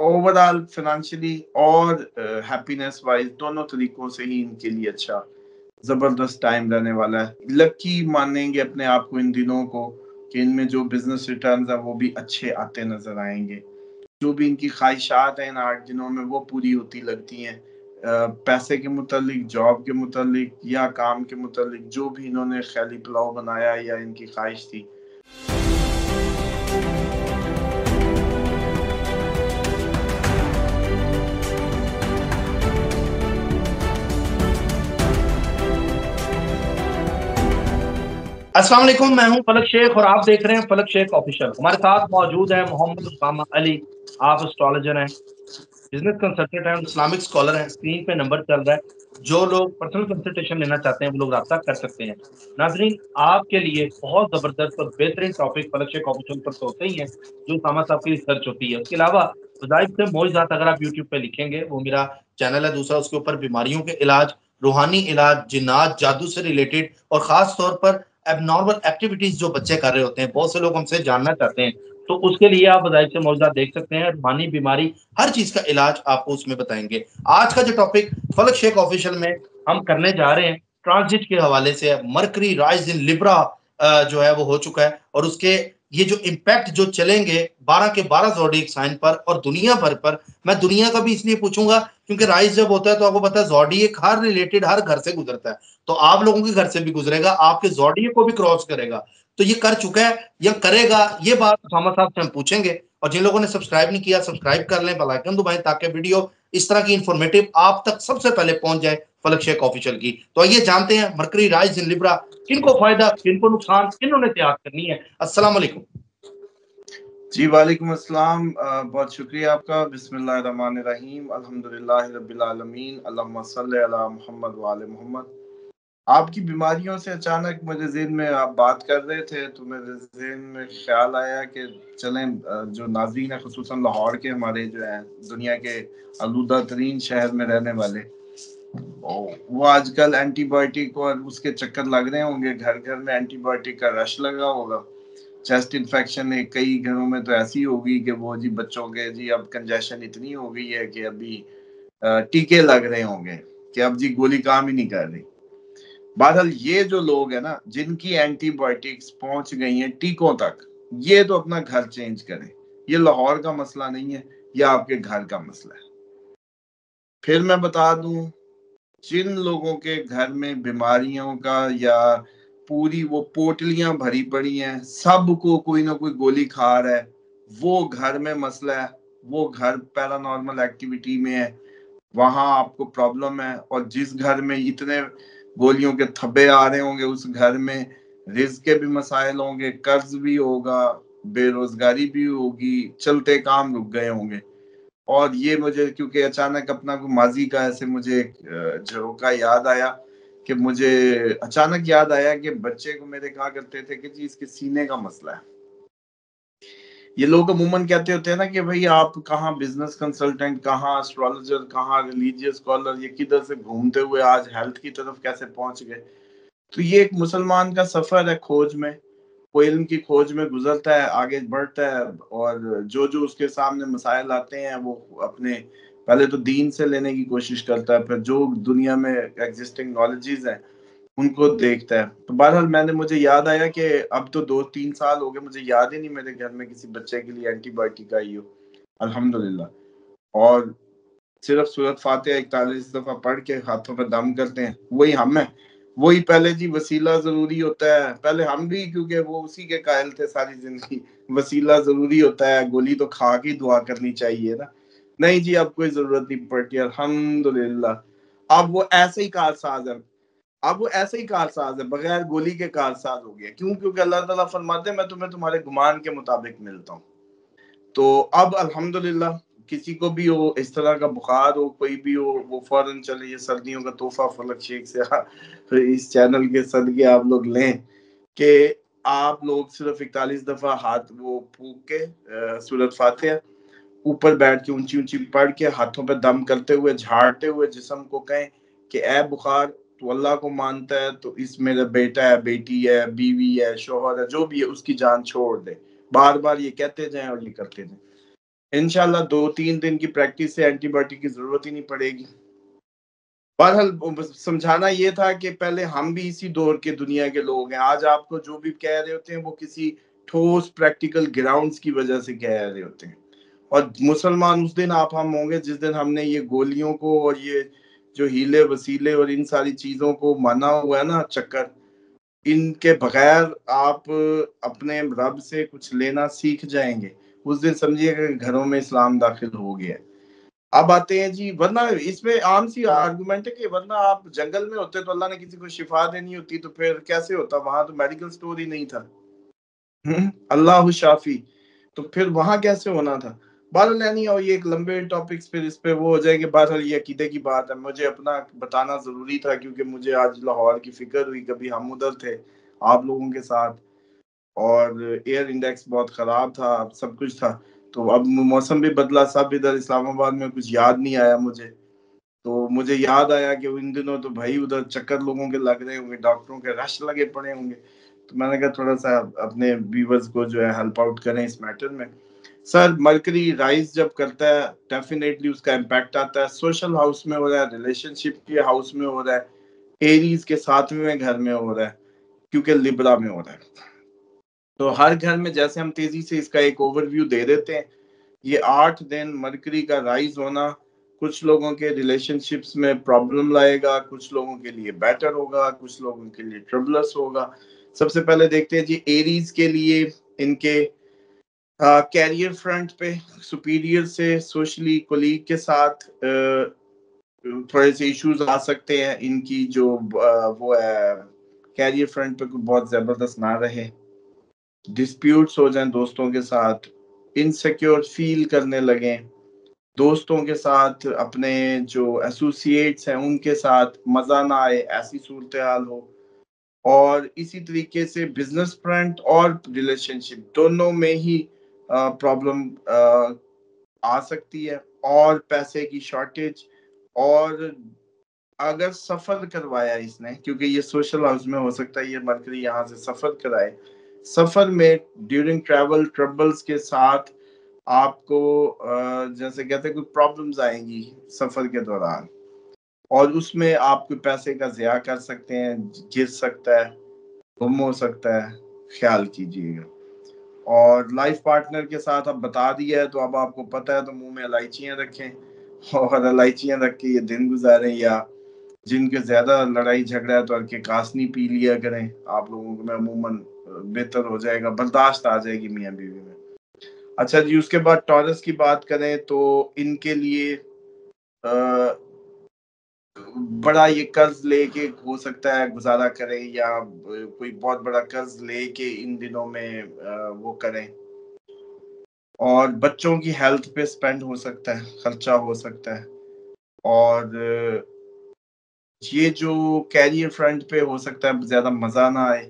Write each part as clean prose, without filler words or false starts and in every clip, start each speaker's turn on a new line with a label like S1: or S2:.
S1: Overall financially और happiness wise दोनों तरीकों से ही इनके लिए अच्छा जबरदस्त टाइम रहने वाला है। लकी मानेंगे अपने आप को इन दिनों को कि इनमें जो बिजनेस रिटर्न्स है वो भी अच्छे आते नजर आएंगे। जो भी इनकी ख्वाहिशात हैं इन 8 दिनों में वो पूरी होती लगती हैं। पैसे के मुतालिक, जॉब के मुतालिक या काम के मुतालिक, जो भी इन्होंने ख्याली पुलाव बनाया या इनकी ख्वाहिश थी।
S2: अस्सलाम वालेकुम, मैं हूं फलक शेख और आप देख रहे हैं फलक शेख ऑफिशियल। हमारे साथ मौजूद है मोहम्मद उसामा अली। आप एस्ट्रोलॉजर हैं, बिजनेस कंसल्टेंट हैं, इस्लामिक स्कॉलर हैं। स्क्रीन पे नंबर चल रहा है, जो लोग पर्सनल कंसल्टेशन लेना चाहते हैं वो लोग रब्ता कर सकते हैं। नाजरीन, आपके लिए बहुत जबरदस्त और बेहतरीन टॉपिक फलक शेख ऑफिशियल पर तो होते ही है, जो उसामा साहब की रिसर्च होती है। उसके अलावा वज़ाइफ से मौइज़ात अगर आप यूट्यूब पे लिखेंगे, वो मेरा चैनल है। दूसरा, उसके ऊपर बीमारियों के इलाज, रूहानी इलाज, जिन्नात, जादू से रिलेटेड और खास तौर पर एबनॉर्मल एक्टिविटीज जो बच्चे कर रहे होते हैं, बहुत से लोग हमसे जानना चाहते हैं, तो उसके लिए आप वज़ाइफ से मौजूदा देख सकते हैं। रूहानी बीमारी, हर चीज का इलाज आपको उसमें बताएंगे। आज का जो टॉपिक फलक शेख ऑफिशियल में हम करने जा रहे हैं, ट्रांजिट के हवाले से है। मरकरी राइज इन लिब्रा जो है वो हो चुका है, और उसके ये जो इम्पैक्ट जो चलेंगे 12 के 12 ज़ोडिएक साइन पर और दुनिया भर पर। मैं दुनिया का भी इसलिए पूछूंगा क्योंकि राइज जब होता है तो आपको पता है ज़ोडिएक हर रिलेटेड हर घर से गुजरता है, तो आप लोगों के घर से भी गुजरेगा, आपके ज़ोडिएक को भी क्रॉस करेगा। तो ये कर चुका है या करेगा, ये बात उसामा साहब से हम पूछेंगे। और जिन लोगों ने सब्सक्राइब नहीं किया, सब्सक्राइब कर लें, बेल आइकन दबाएं, ताकि वीडियो इस तरह की इंफॉर्मेटिव आप तक सबसे पहले पहुंच जाए फलक शेख ऑफिशियल की। तो आइए जानते हैं मरकरी राइज इन लिब्रा, किनको फायदा, किनको नुकसान, किन्होंने त्याग करनी है। अस्सलाम वालेकुम।
S1: जी वालेकुम अस्सलाम। बहुत शुक्रिया आपका। बिस्मिल्लाहिर्रहमानिर्रहीम, अल्हम्दुलिल्लाहि रब्बिल आलमीन, अल्लाहुम्मा सल्लि अला मुहम्मद व आले मोहम्मद। आपकी बीमारियों से अचानक मेरे ज़हन में आप बात कर रहे थे तो मेरे ज़हन में ख्याल आया कि चलें, जो नाज़रीन है ख़ुसूसन लाहौर के हमारे जो हैं दुनिया के आलूदा तरीन शहर में रहने वाले, वो आजकल एंटीबायोटिक और उसके चक्कर लग रहे होंगे। घर घर में एंटीबायोटिक का रश लगा होगा। चेस्ट इन्फेक्शन है कई घरों में तो ऐसी होगी कि वो जी बच्चों के जी अब कंजेशन इतनी हो गई है कि अभी टीके लग रहे होंगे कि अब जी गोली काम ही नहीं कर रही। बहरहाल ये जो लोग हैं ना जिनकी एंटीबायोटिक्स पहुंच गई हैं टीकों तक, ये तो अपना घर चेंज करें। ये लाहौर का मसला नहीं है, ये आपके घर का मसला है। फिर मैं बता दूं, जिन लोगों के घर में बीमारियों का या पूरी वो पोटलियां भरी पड़ी हैं, सबको कोई ना कोई गोली खा रहा है, वो घर में मसला है। वो घर पैरानॉर्मल एक्टिविटी में है, वहां आपको प्रॉब्लम है। और जिस घर में इतने गोलियों के थब्बे आ रहे होंगे उस घर में रिज्क के भी मसाइल होंगे, कर्ज भी होगा, बेरोजगारी भी होगी, चलते काम रुक गए होंगे। और ये मुझे क्योंकि अचानक अपना माजी का ऐसे मुझे एक झरोका याद आया कि मुझे अचानक याद आया कि बच्चे को मेरे कहा करते थे कि जी इसके सीने का मसला है। ये लोग अमूमन कहते होते हैं ना कि भाई आप कहाँ बिजनेस कंसल्टेंट, कहाँ एस्ट्रोलॉजर, कहाँ रिलीजियस स्कॉलर, ये किधर से घूमते हुए आज हेल्थ की तरफ कैसे पहुंच गए। तो ये एक मुसलमान का सफर है खोज में। वो इल्म की खोज में गुजरता है, आगे बढ़ता है, और जो जो उसके सामने मसाइल आते हैं वो अपने पहले तो दीन से लेने की कोशिश करता है, फिर जो दुनिया में एग्जिस्टिंग नॉलेजेस हैं उनको देखता है। तो बहरहाल मैंने मुझे याद आया कि अब तो 2-3 साल हो गए, मुझे याद ही नहीं मेरे घर में किसी बच्चे के लिए एंटीबायोटिक आई हो, अल्हम्दुलिल्लाह। और सिर्फ सूरत फातिहा 41 दफा पढ़ के हाथों पे दम करते हैं, वही हम है। वही पहले जी वसीला जरूरी होता है, पहले हम भी क्योंकि वो उसी के कायल थे सारी जिंदगी। वसीला जरूरी होता है, गोली तो खा के दुआ करनी चाहिए ना। नहीं जी अब कोई जरूरत नहीं पड़ती, अल्हम्दुलिल्लाह। अब वो ऐसे ही कारसाज है, अब वो ऐसे ही कारसाज है, बगैर गोली के कारसाज हो गया। क्यों? क्योंकि अल्लाह ताला फरमाते हैं मैं तुम्हें तुम्हारे गुमान के मुताबिक मिलता हूँ। तो अब अल्हम्दुलिल्लाह किसी को भी हो इस तरह का बुखार हो, कोई भी हो, वो फौरन चले। ये सर्दियों का तोहफा फलक शेख से फिर इस चैनल के सदके आप लोग लें कि आप लोग सिर्फ 41 दफा हाथ वो फूक के सूरत फातिहा ऊपर बैठ के ऊंची ऊंची पढ़ के हाथों पे दम करते हुए झाड़ते हुए जिस्म को कहें कि ए बुखार, तू अल्लाह को मानता है तो इस मेरा बेटा है, बेटी है, बीवी है, शोहर है, जो भी है उसकी जान छोड़ दे। बार बार ये कहते जाएं और ये करते जाएं। इंशाल्लाह 2-3 दिन की प्रैक्टिस से एंटीबायोटिक की जरूरत ही नहीं पड़ेगी। बहरहाल समझाना ये था कि पहले हम भी इसी दौर के दुनिया के लोग हैं। आज आपको जो भी कह रहे होते हैं वो किसी ठोस प्रैक्टिकल ग्राउंड्स की वजह से कह रहे होते हैं। और मुसलमान उस दिन आप हम होंगे जिस दिन हमने ये गोलियों को और ये जो हीले वसीले और इन सारी चीजों को माना हुआ है ना चक्कर, इनके बगैर आप अपने रब से कुछ लेना सीख जाएंगे। उस दिन समझिएगा कि घरों में इस्लाम दाखिल हो गया है। अब आते हैं जी, वरना इसमें आम सी आर्गुमेंट है कि वरना आप जंगल में होते तो अल्लाह ने किसी को शिफा देनी होती तो फिर कैसे होता, वहां तो मेडिकल स्टोर ही नहीं था। अल्लाह शाफी, तो फिर वहां कैसे होना था। बहरहाल नहीं, और ये एक लंबे टॉपिक्स फिर इस पे वो हो जाएंगे। बहरहाल ये अकीदे की बात है, मुझे अपना बताना जरूरी था क्योंकि मुझे आज लाहौर की फिक्र हुई। कभी हम उधर थे आप लोगों के साथ और एयर इंडेक्स बहुत खराब था, सब कुछ था। तो अब मौसम भी बदला, सब इधर इस्लामाबाद में कुछ याद नहीं आया मुझे। तो मुझे याद आया कि इन दिनों तो भाई उधर चक्कर लोगों के लग रहे होंगे, डॉक्टरों के रश लगे पड़े होंगे। तो मैंने कहा थोड़ा सा अपने व्यूवर्स को जो है हेल्प आउट करें इस मैटर में। सर, मरकरी राइज जब करता है डेफिनेटली उसका इम्पैक्ट आता है। सोशल हाउस में हो रहा है, रिलेशनशिप के हाउस में हो रहा है, एरीज के 7वें घर में हो रहा है, क्योंकि लिब्रा में हो रहा है। तो हर घर में, जैसे हम तेजी से इसका एक ओवरव्यू दे देते हैं, ये 8 दिन मरकरी का राइज होना कुछ लोगों के रिलेशनशिप्स में प्रॉब्लम लाएगा, कुछ लोगों के लिए बेटर होगा, कुछ लोगों के लिए ट्रबलस होगा। सबसे पहले देखते हैं जी एरीज के लिए, इनके कैरियर फ्रंट पे सुपीरियर से सोशली कोलीग के साथ थोड़े से इश्यूज आ सकते हैं। इनकी जो वो है कैरियर फ्रंट पे कोई बहुत जबरदस्त ना रहे, डिस्प्यूट्स हो जाएं दोस्तों के साथ, इनसिक्योर फील करने लगे दोस्तों के साथ, अपने जो एसोसिएट्स हैं उनके साथ मजा ना आए, ऐसी सूरत हाल हो। और इसी तरीके से बिजनेस फ्रंट और रिलेशनशिप दोनों में ही प्रॉब्लम आ सकती है, और पैसे की शॉर्टेज। और अगर सफर करवाया इसने, क्योंकि ये सोशल हाउस में हो सकता है ये मरकरी यहाँ से सफर कराए, सफर में ड्यूरिंग ट्रैवल ट्रबल्स के साथ आपको जैसे कहते हैं कुछ प्रॉब्लम्स आएंगी सफर के दौरान, और उसमें आप कोई पैसे का ज़िया कर सकते हैं, गिर सकता है, गुम हो सकता है, ख्याल कीजिएगा। और लाइफ पार्टनर के साथ अब बता दिया है तो अब आपको पता है, तो मुंह में इलायचियां रखें और इलायचियां रख के ये दिन गुजारें। या जिनके ज्यादा लड़ाई झगड़ा है तो हल्के कासनी पी लिया करें, आप लोगों को में अमूमन बेहतर हो जाएगा, बर्दाश्त आ जाएगी मियाँ बीवी में। अच्छा जी, उसके बाद टॉरस की बात करें तो इनके लिए बड़ा ये कर्ज लेके हो सकता है गुजारा करें, या कोई बहुत बड़ा कर्ज लेके इन दिनों में वो करें। और बच्चों की हेल्थ पे स्पेंड हो सकता है, खर्चा हो सकता है। और ये जो कैरियर फ्रंट पे हो सकता है ज्यादा मजा ना आए,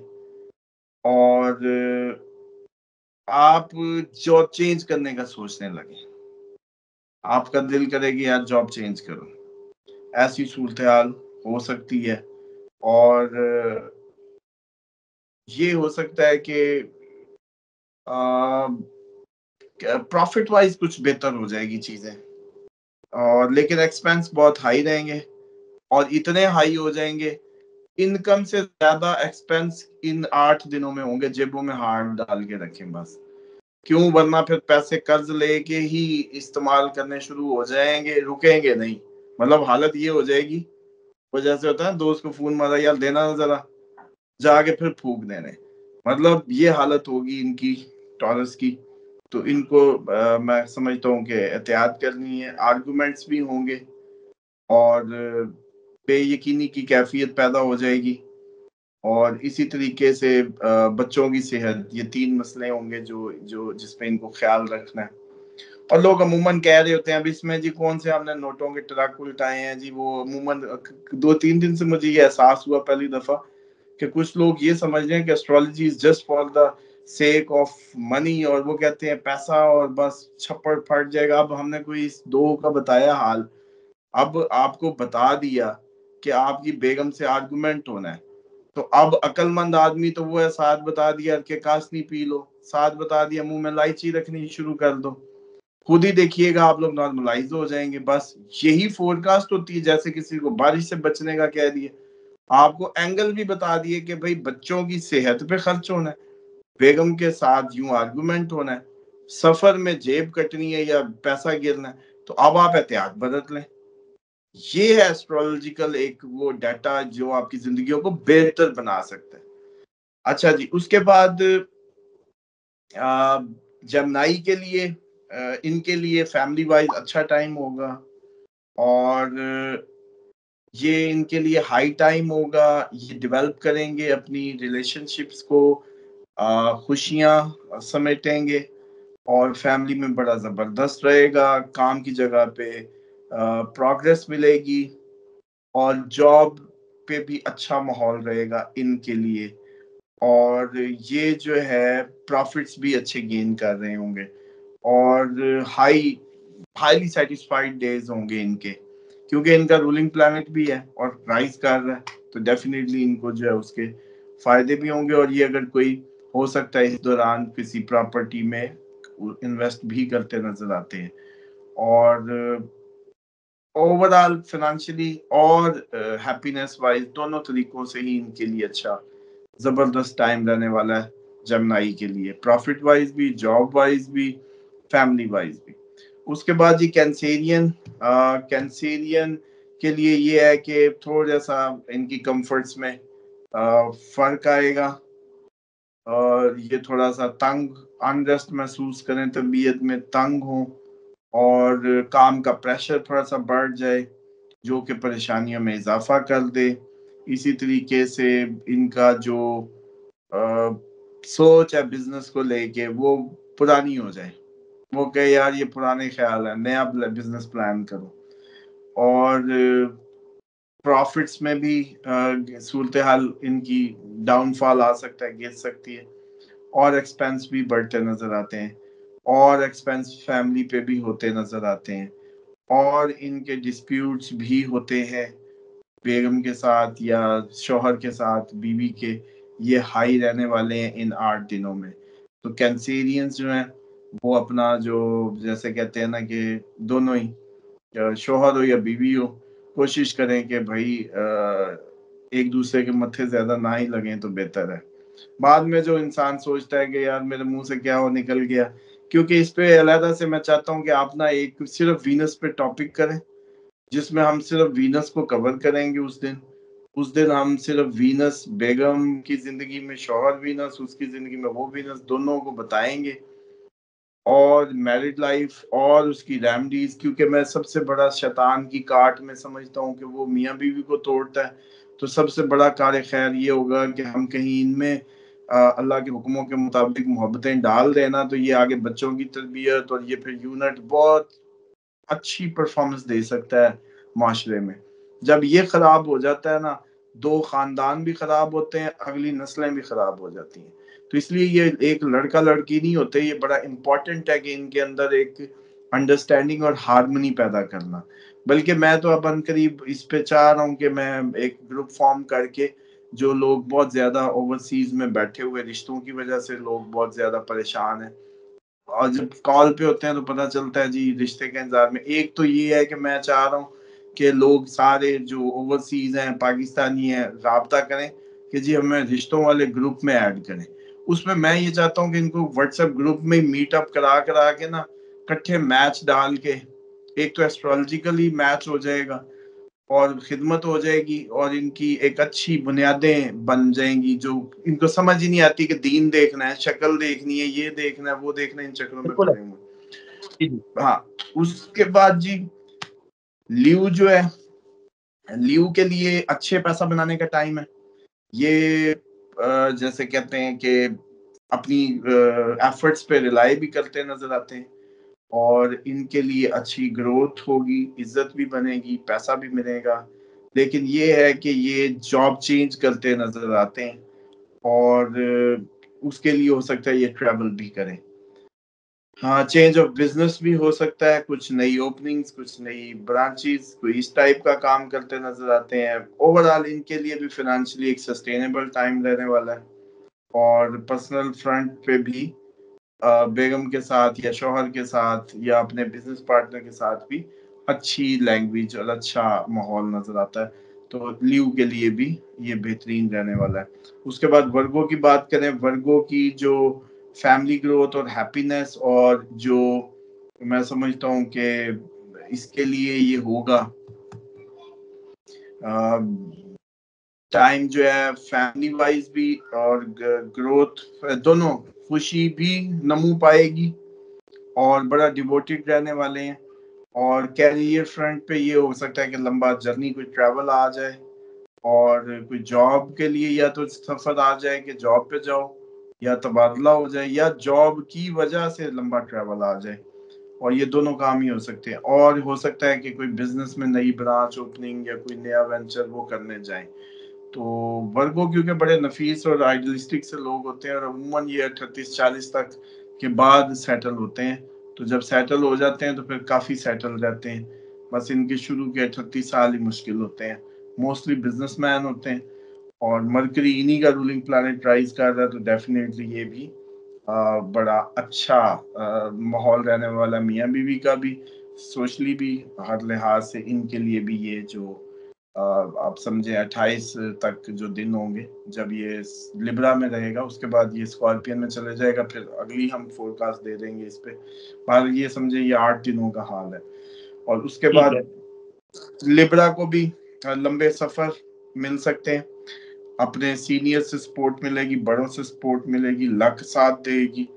S1: और आप जॉब चेंज करने का सोचने लगे, आपका दिल करेगी यार जॉब चेंज करो, ऐसी सूरत हाल हो सकती है। और ये हो सकता है कि प्रॉफिट वाइज कुछ बेहतर हो जाएगी चीजें, और लेकिन एक्सपेंस बहुत हाई रहेंगे, और इतने हाई हो जाएंगे इनकम से ज्यादा एक्सपेंस इन 8 दिनों में होंगे। जेबों में हाथ डाल के रखें बस, क्यों, वरना फिर पैसे कर्ज लेके ही इस्तेमाल करने शुरू हो जाएंगे, रुकेंगे नहीं। मतलब हालत ये हो जाएगी, वो जैसे होता है दोस्त को फोन मारा, यार देना ना जरा, जाके फिर फूक देने, मतलब ये हालत होगी इनकी टॉरस की। तो इनको मैं समझता हूँ कि एहतियात करनी है। आर्गुमेंट्स भी होंगे, और बेयकीनी की कैफियत पैदा हो जाएगी। और इसी तरीके से बच्चों की सेहत, ये 3 मसले होंगे जो जो जिसपे इनको ख्याल रखना है। और लोग अमूमन कह रहे होते हैं अब इसमें जी कौन से हमने नोटों के ट्रक उल्टाए हैं जी, वो अमूमन 2-3 दिन से मुझे ये एहसास हुआ पहली दफा कि कुछ लोग ये समझ रहे हैं कि astrology is just for the sake of money, और वो कहते हैं पैसा और बस छप्पड़ फट जाएगा। अब हमने कोई इस दो का बताया हाल, अब आपको बता दिया कि आपकी बेगम से आर्गुमेंट होना है, तो अब अक्लमंद आदमी तो वो है, साथ बता दिया कि कासनी पी लो, साथ बता दिया मुंह में इलायची रखनी शुरू कर दो। खुद ही देखिएगा आप लोग नॉर्मलाइज हो जाएंगे। बस यही फोरकास्ट होती है, जैसे किसी को बारिश से बचने का कह दिए, आपको एंगल भी बता दिए कि भाई बच्चों की सेहत पे खर्च होना है, बेगम के साथ यूं आर्गुमेंट होना है, सफर में जेब कटनी है या पैसा गिरना है, तो अब आप एहतियात बरत लें। ये है एस्ट्रोलॉजिकल एक वो डाटा जो आपकी जिंदगियों को बेहतर बना सकता है। अच्छा जी, उसके बाद जमनाई के लिए इनके लिए फैमिली वाइज अच्छा टाइम होगा, और ये इनके लिए हाई टाइम होगा। ये डेवलप करेंगे अपनी रिलेशनशिप्स को, खुशियां समेटेंगे, और फैमिली में बड़ा जबरदस्त रहेगा। काम की जगह पे प्रोग्रेस मिलेगी, और जॉब पे भी अच्छा माहौल रहेगा इनके लिए, और ये जो है प्रॉफिट्स भी अच्छे गेन कर रहे होंगे, और हाईली सेटिस्फाइड डेज होंगे इनके, क्योंकि इनका रूलिंग प्लैनेट भी है और राइज कर रहा है, तो डेफिनेटली इनको जो है उसके फायदे भी होंगे। और ये अगर कोई हो सकता है इस दौरान किसी प्रॉपर्टी में इन्वेस्ट भी करते नजर आते हैं, और ओवरऑल फाइनेंशियली और हैप्पीनेस वाइज दोनों तरीकों से ही इनके लिए अच्छा जबरदस्त टाइम रहने वाला है जमनाई के लिए, प्रॉफिट वाइज भी, जॉब वाइज भी, फैमिली वाइज भी। उसके बाद ये कैंसेरियन, कैंसेरियन के लिए ये है कि थोड़ा सा इनकी कंफर्ट्स में फर्क आएगा, और ये थोड़ा सा तंग अनरेस्ट महसूस करें, तबीयत में तंग हो, और काम का प्रेशर थोड़ा सा बढ़ जाए जो कि परेशानियों में इजाफा कर दे। इसी तरीके से इनका जो सोच है बिजनेस को लेके वो पुरानी हो जाए, वो कहे यार ये पुराने ख्याल है, नया बिजनेस प्लान करो। और प्रॉफिट्स में भी सूरत हाल इनकी डाउनफॉल आ सकता है, गिर सकती है, और एक्सपेंस भी बढ़ते नजर आते हैं, और एक्सपेंस फैमिली पे भी होते नजर आते हैं, और इनके डिस्प्यूट्स भी होते हैं बेगम के साथ या शोहर के साथ, बीवी के, ये हाई रहने वाले हैं इन 8 दिनों में। तो कैंसेरियंस जो है वो अपना जो, जैसे कहते हैं ना कि दोनों ही, शोहर हो या बीवी हो, कोशिश करें कि भाई एक दूसरे के मत्थे ज्यादा ना ही लगें तो बेहतर है। बाद में जो इंसान सोचता है कि यार मेरे मुंह से क्या हो निकल गया, क्योंकि इस पे अलहदा से मैं चाहता हूँ कि आप ना एक सिर्फ वीनस पे टॉपिक करें, जिसमें हम सिर्फ वीनस को कवर करेंगे। उस दिन हम सिर्फ वीनस, बेगम की जिंदगी में शौहर वीनस, उसकी जिंदगी में वो वीनस, दोनों को बताएंगे, और मैरिड लाइफ और उसकी रेमेडीज, क्योंकि मैं सबसे बड़ा शैतान की काट में समझता हूँ कि वो मियाँ बीवी को तोड़ता है। तो सबसे बड़ा कार खैर ये होगा कि हम कहीं इनमें अल्लाह के हुक्मों के मुताबिक मोहब्बतें डाल देना, तो ये आगे बच्चों की तरबियत और ये फिर यूनिट बहुत अच्छी परफॉर्मेंस दे सकता है माशरे में। जब ये खराब हो जाता है ना, दो खानदान भी खराब होते हैं, अगली नस्लें भी खराब हो जाती हैं। तो इसलिए ये एक लड़का लड़की नहीं होते, ये बड़ा इंपॉर्टेंट है कि इनके अंदर एक अंडरस्टैंडिंग और हारमोनी पैदा करना। बल्कि मैं तो अब अनकरीब इस पे चाह रहा हूँ कि मैं एक ग्रुप फॉर्म करके, जो लोग बहुत ज्यादा ओवरसीज में बैठे हुए रिश्तों की वजह से लोग बहुत ज्यादा परेशान हैं, और जब कॉल पे होते हैं तो पता चलता है जी रिश्ते के इंतजार में। एक तो ये है कि मैं चाह रहा हूँ कि लोग सारे जो ओवरसीज हैं, पाकिस्तानी हैं, राब्ता करें कि जी हमें रिश्तों वाले ग्रुप में ऐड करें। उसमें मैं ये चाहता हूँ कि इनको व्हाट्सएप ग्रुप में मीटअप करा करा के ना, इकट्ठे मैच डाल के, एक तो एस्ट्रोलॉजिकली मैच हो जाएगा, और खिदमत हो जाएगी, और इनकी एक अच्छी बुनियादें बन जाएंगी, जो इनको समझ ही नहीं आती कि दीन देखना है, शक्ल देखनी है, ये देखना है, वो देखना है, इन चक्करों में
S2: बिल्कुल है।
S1: पड़े हुए।
S2: जी जी।
S1: हाँ, उसके बाद जी लीव जो है, लीव के लिए अच्छे पैसा बनाने का टाइम है ये। जैसे कहते हैं कि अपनी एफर्ट्स पे रिलाई भी करते नजर आते हैं, और इनके लिए अच्छी ग्रोथ होगी, इज्जत भी बनेगी, पैसा भी मिलेगा। लेकिन ये है कि ये जॉब चेंज करते नजर आते हैं, और उसके लिए हो सकता है ये ट्रैवल भी करें। हाँ, चेंज ऑफ बिजनेस भी हो सकता है, कुछ नई ओपनिंग्स, कुछ नई ब्रांचेस, कोई इस टाइप का काम करते नजर आते हैं। ओवरऑल इनके लिए भी फाइनेंशियली एक सस्टेनेबल टाइम रहने वाला है, और पर्सनल फ्रंट पे भी बेगम के साथ या शौहर के साथ या अपने बिजनेस पार्टनर के साथ भी अच्छी लैंग्वेज और अच्छा माहौल नजर आता है। तो लीव के लिए भी ये बेहतरीन रहने वाला है। उसके बाद वर्गो की बात करें, वर्गो की जो फैमिली ग्रोथ और हैप्पीनेस, और जो मैं समझता हूँ कि इसके लिए ये होगा टाइम जो है फैमिली वाइज भी और ग्रोथ दोनों, खुशी भी नमू पाएगी और बड़ा डिवोटेड रहने वाले हैं। और कैरियर फ्रंट पे ये हो सकता है कि लंबा जर्नी, कोई ट्रैवल आ जाए, और कोई जॉब के लिए या तो सफर आ जाए कि जॉब पे जाओ, या तबादला हो जाए, या जॉब की वजह से लंबा ट्रैवल आ जाए। और ये दोनों काम ही हो सकते हैं। और हो सकता है कि कोई बिजनेस में नई ब्रांच ओपनिंग या कोई नया वेंचर वो करने जाए। तो वर्गो क्योंकि बड़े नफीस और आइडियलिस्टिक से लोग होते हैं, और अमूमन ये 38-40 तक के बाद सेटल होते हैं। तो जब सेटल हो जाते हैं तो फिर काफी सेटल रहते हैं। बस इनके शुरू के 38 साल ही मुश्किल होते हैं। मोस्टली बिजनेसमैन होते हैं, और मरकरी इन्हीं का रूलिंग प्लैनेट राइज कर रहा है, तो डेफिनेटली ये भी बड़ा अच्छा माहौल रहने वाला, मियाँ बीवी का भी, सोशली भी, हर लिहाज से इनके लिए भी। ये जो आप समझे 28 तक जो दिन होंगे जब ये लिब्रा में रहेगा, उसके बाद ये स्कॉर्पियन में चले जाएगा, फिर अगली हम फोरकास्ट दे देंगे इस पे। पर ये समझे ये 8 दिनों का हाल है। और उसके
S2: ठीक है।
S1: बाद लिब्रा को भी लंबे सफर मिल सकते हैं, अपने सीनियर से सपोर्ट मिलेगी, बड़ों से सपोर्ट मिलेगी, लक साथ देगी।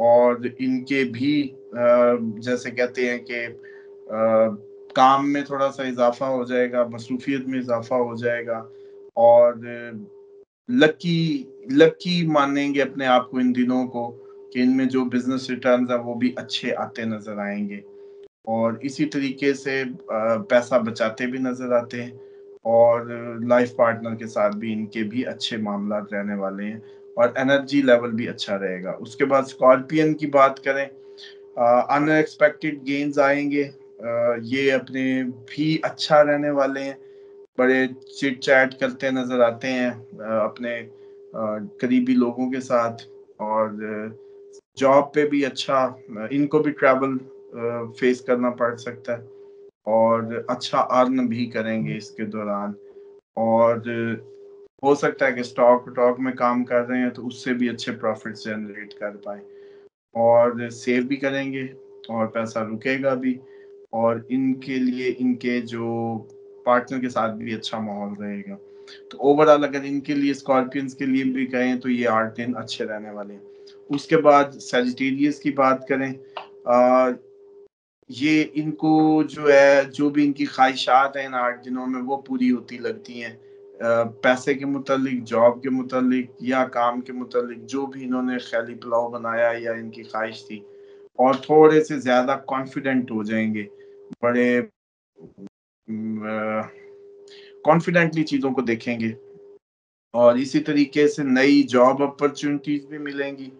S1: और इनके भी जैसे कहते हैं कि काम में थोड़ा सा इजाफा हो जाएगा, मसरूफियत में इजाफा हो जाएगा, और लकी लकी मानेंगे अपने आप को इन दिनों को, कि इनमें जो बिजनेस रिटर्न्स है वो भी अच्छे आते नजर आएंगे। और इसी तरीके से पैसा बचाते भी नजर आते हैं, और लाइफ पार्टनर के साथ भी इनके भी अच्छे मामला रहने वाले हैं, और एनर्जी लेवल भी अच्छा रहेगा। उसके बाद स्कॉर्पियन की बात करें, अनएक्सपेक्टेड गेन्स आएंगे, ये अपने भी अच्छा रहने वाले हैं, बड़े चिट चैट करते नजर आते हैं अपने करीबी लोगों के साथ। और जॉब पे भी अच्छा, इनको भी ट्रैवल फेस करना पड़ सकता है, और अच्छा अर्न भी करेंगे इसके दौरान। और हो सकता है कि स्टॉक टॉक में काम कर रहे हैं तो उससे भी अच्छे प्रॉफिट जनरेट कर पाए, और सेव भी करेंगे, और पैसा रुकेगा भी। और इनके लिए इनके जो पार्टनर के साथ भी अच्छा माहौल रहेगा। तो ओवरऑल अगर इनके लिए, स्कॉर्पियंस के लिए भी कहें, तो ये 8 दिन अच्छे रहने वाले हैं। उसके बाद सजिटेरियस की बात करें, ये इनको जो है, जो भी इनकी ख्वाहिशात हैं इन 8 दिनों में वो पूरी होती लगती हैं। पैसे के मुतालिक, जॉब के मुतालिक, या काम के मुतालिक, जो भी इन्होंने ख्याली पुलाव बनाया या इनकी ख्वाहिश थी, और थोड़े से ज्यादा कॉन्फिडेंट हो जाएंगे, बड़े कॉन्फिडेंटली चीजों को देखेंगे। और इसी तरीके से नई जॉब अपॉर्चुनिटीज भी मिलेंगी,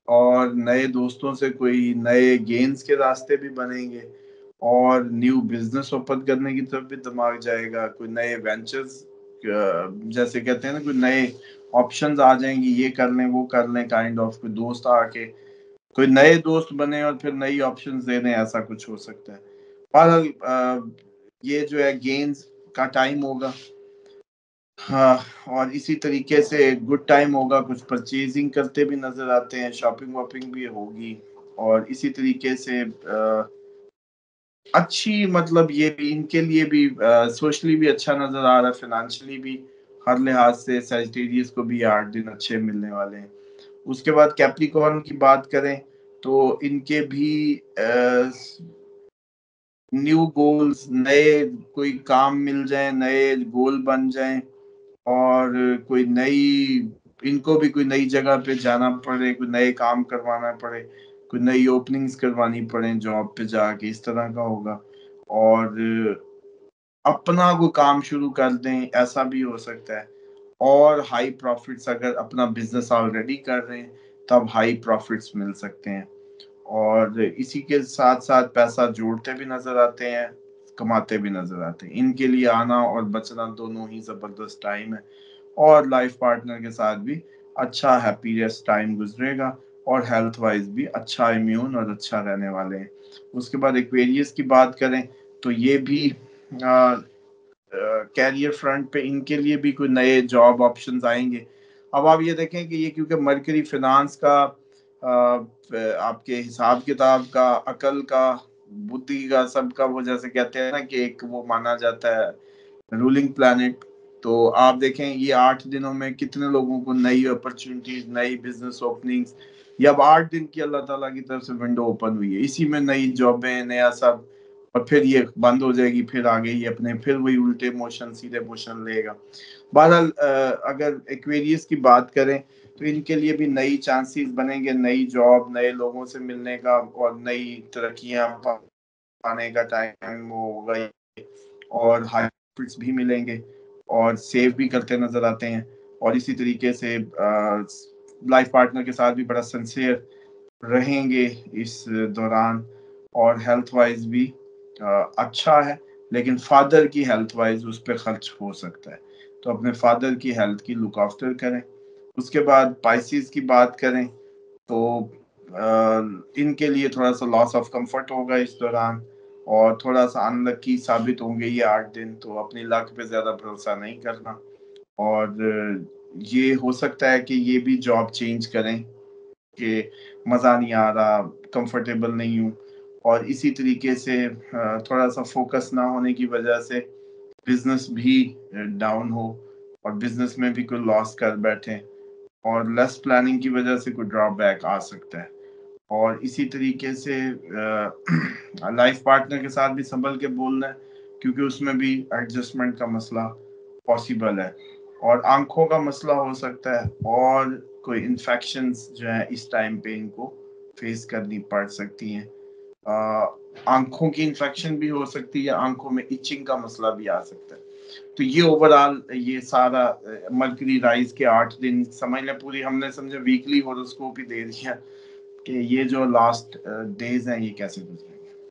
S1: और नए दोस्तों से कोई नए गेन्स के रास्ते भी बनेंगे, और न्यू बिजनेस ओपन करने की तरफ भी दिमाग जाएगा। कोई नए वेंचर्स, जैसे कहते हैं ना, कोई नए ऑप्शंस आ जाएंगी, ये कर लें वो कर लें, काइंड ऑफ कोई दोस्त आके, कोई नए दोस्त बने और फिर नई ऑप्शंस दे दें, ऐसा कुछ हो सकता है। पर ये जो है गेन्स का टाइम होगा। हाँ, और इसी तरीके से गुड टाइम होगा, कुछ परचेजिंग करते भी नजर आते हैं, शॉपिंग वॉपिंग भी होगी। और इसी तरीके से अच्छी, मतलब ये भी इनके लिए भी सोशली भी अच्छा नजर आ रहा है, फाइनेंशियली भी, हर लिहाज से सजिटेरियस को भी 8 दिन अच्छे मिलने वाले हैं। उसके बाद कैप्रिकॉर्न की बात करें, तो इनके भी न्यू गोल्स, नए कोई काम मिल जाए, नए गोल बन जाएं, और कोई नई, इनको भी कोई नई जगह पे जाना पड़े, कोई नए काम करवाना पड़े, कोई नई ओपनिंग्स करवानी पड़े जॉब पे जाके, इस तरह का होगा। और अपना कोई काम शुरू कर दें, ऐसा भी हो सकता है। और हाई प्रॉफिट्स, अगर अपना बिजनेस ऑलरेडी कर रहे हैं तब हाई प्रॉफिट्स मिल सकते हैं। और इसी के साथ साथ पैसा जोड़ते भी नजर आते हैं, कमाते भी नजर आते हैं। इनके लिए आना और बचना दोनों ही जबरदस्त टाइम है, और लाइफ पार्टनर के साथ भी अच्छा हैप्पीनेस टाइम गुजरेगा। और हेल्थ वाइज भी अच्छा इम्यून और अच्छा रहने वाले हैं। उसके बाद एक्वेरियस की बात करें तो ये भी कैरियर फ्रंट पे इनके लिए भी कोई नए जॉब ऑप्शंस आएंगे। अब आप ये देखें कि ये क्योंकि मरकरी फिनांस का आपके हिसाब किताब का, अकल का, बुद्धि का, सबका वो जैसे कहते हैं ना कि एक वो माना जाता है रूलिंग प्लैनेट। तो आप देखें ये 8 दिनों में कितने लोगों को नई अपॉर्चुनिटीज, नई बिजनेस ओपनिंग्स, ये अब 8 दिन की अल्लाह ताला की तरफ से विंडो ओपन हुई है, इसी में नई जॉबें, नया सब, और फिर ये बंद हो जाएगी, फिर आगे ये अपने फिर वही उल्टे मोशन, सीधे मोशन लेगा। बहरहाल अगर एक्वेरियस की बात करें तो इनके लिए भी नई चांसेस बनेंगे, नई जॉब, नए लोगों से मिलने का और नई तरक्कियां पाने का टाइम होगा, और हाई प्रॉफिट्स भी मिलेंगे और सेव भी करते नजर आते हैं। और इसी तरीके से लाइफ पार्टनर के साथ भी बड़ा सिंसियर रहेंगे इस दौरान, और हेल्थ वाइज भी अच्छा है, लेकिन फादर की हेल्थ वाइज उस पर खर्च हो सकता है, तो अपने फादर की हेल्थ की लुक आफ्टर करें। उसके बाद पाइसिस की बात करें तो इनके लिए थोड़ा सा लॉस ऑफ कंफर्ट होगा इस दौरान, और थोड़ा सा अनलकी साबित होंगे ये 8 दिन, तो अपनी लक पे ज्यादा भरोसा नहीं करना। और ये हो सकता है कि ये भी जॉब चेंज करें कि मज़ा नहीं आ रहा, कंफर्टेबल नहीं हूँ, और इसी तरीके से थोड़ा सा फोकस ना होने की वजह से बिजनेस भी डाउन हो, और बिजनेस में भी कोई लॉस कर बैठे, और लेस प्लानिंग की वजह से कोई ड्रॉप बैक आ सकता है। और इसी तरीके से लाइफ पार्टनर के साथ भी संभल के बोलना है, क्योंकि उसमें भी एडजस्टमेंट का मसला पॉसिबल है, और आंखों का मसला हो सकता है, और कोई इन्फेक्शंस जो है इस टाइम पे इनको फेस करनी पड़ सकती हैं। आंखों की इन्फेक्शन भी हो सकती है, आंखों में इचिंग का मसला भी आ सकता है। तो ये ओवरऑल ये सारा मरकरी राइज के 8 दिन समझ लें, पूरी हमने समझे वीकली होरोस्कोप ही दे दिया कि ये जो लास्ट डेज हैं ये कैसे गुजरेंगे।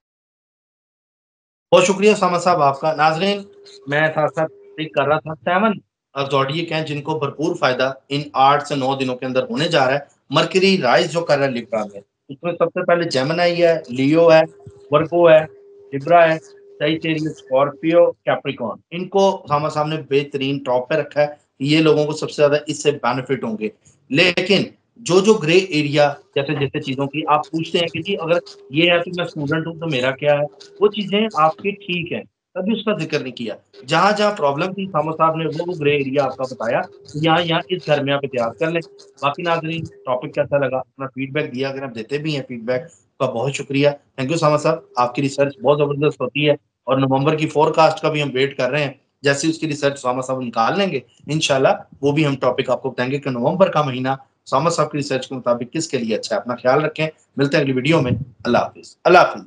S2: बहुत शुक्रिया सामा साहब आपका। नाजरीन, मैं साथ साथ क्लिक कर रहा था 7 ज़ोडिएक हैं जिनको भरपूर फायदा इन 8 से 9 दिनों के अंदर होने जा रहा है। मरकरी राइज जो कर रहा है लिब्रा में, उसमें सबसे पहले जेमिनी है, लियो है, वर्गो है, लिब्रा है, साजिटेरियस, स्कॉर्पियो, कैप्रिकॉर्न। इनको सामा साहब ने बेहतरीन टॉप पे रखा है, ये लोगों को सबसे ज्यादा इससे बेनिफिट होंगे। लेकिन जो जो ग्रे एरिया जैसे जैसे चीजों की आप पूछते हैं कि जी अगर ये है तो मैं स्टूडेंट हूँ तो मेरा क्या है, वो चीजें आपकी ठीक है, कभी उसका जिक्र नहीं किया। जहां जहां प्रॉब्लम थी सामो साहब ने वो ग्रे एरिया आपका बताया, यहाँ यहाँ इस घर में आप इतिहास कर लें। बाकी नाजरीन, टॉपिक कैसा लगा, अपना फीडबैक दिया, अगर आप देते भी हैं फीडबैक का बहुत शुक्रिया। थैंक यू सामा साहब, आपकी रिसर्च बहुत जबरदस्त होती है, और नवंबर की फोरकास्ट का भी हम वेट कर रहे हैं। जैसे उसकी रिसर्च सामा साहब निकाल लेंगे इंशाल्लाह, वो भी हम टॉपिक आपको बताएंगे कि नवंबर का महीना सामा साहब की रिसर्च के मुताबिक किसके लिए अच्छा है। अपना ख्याल रखें, मिलते हैं अगली वीडियो में। अल्लाह हाफिज। अल्लाह हाफिज।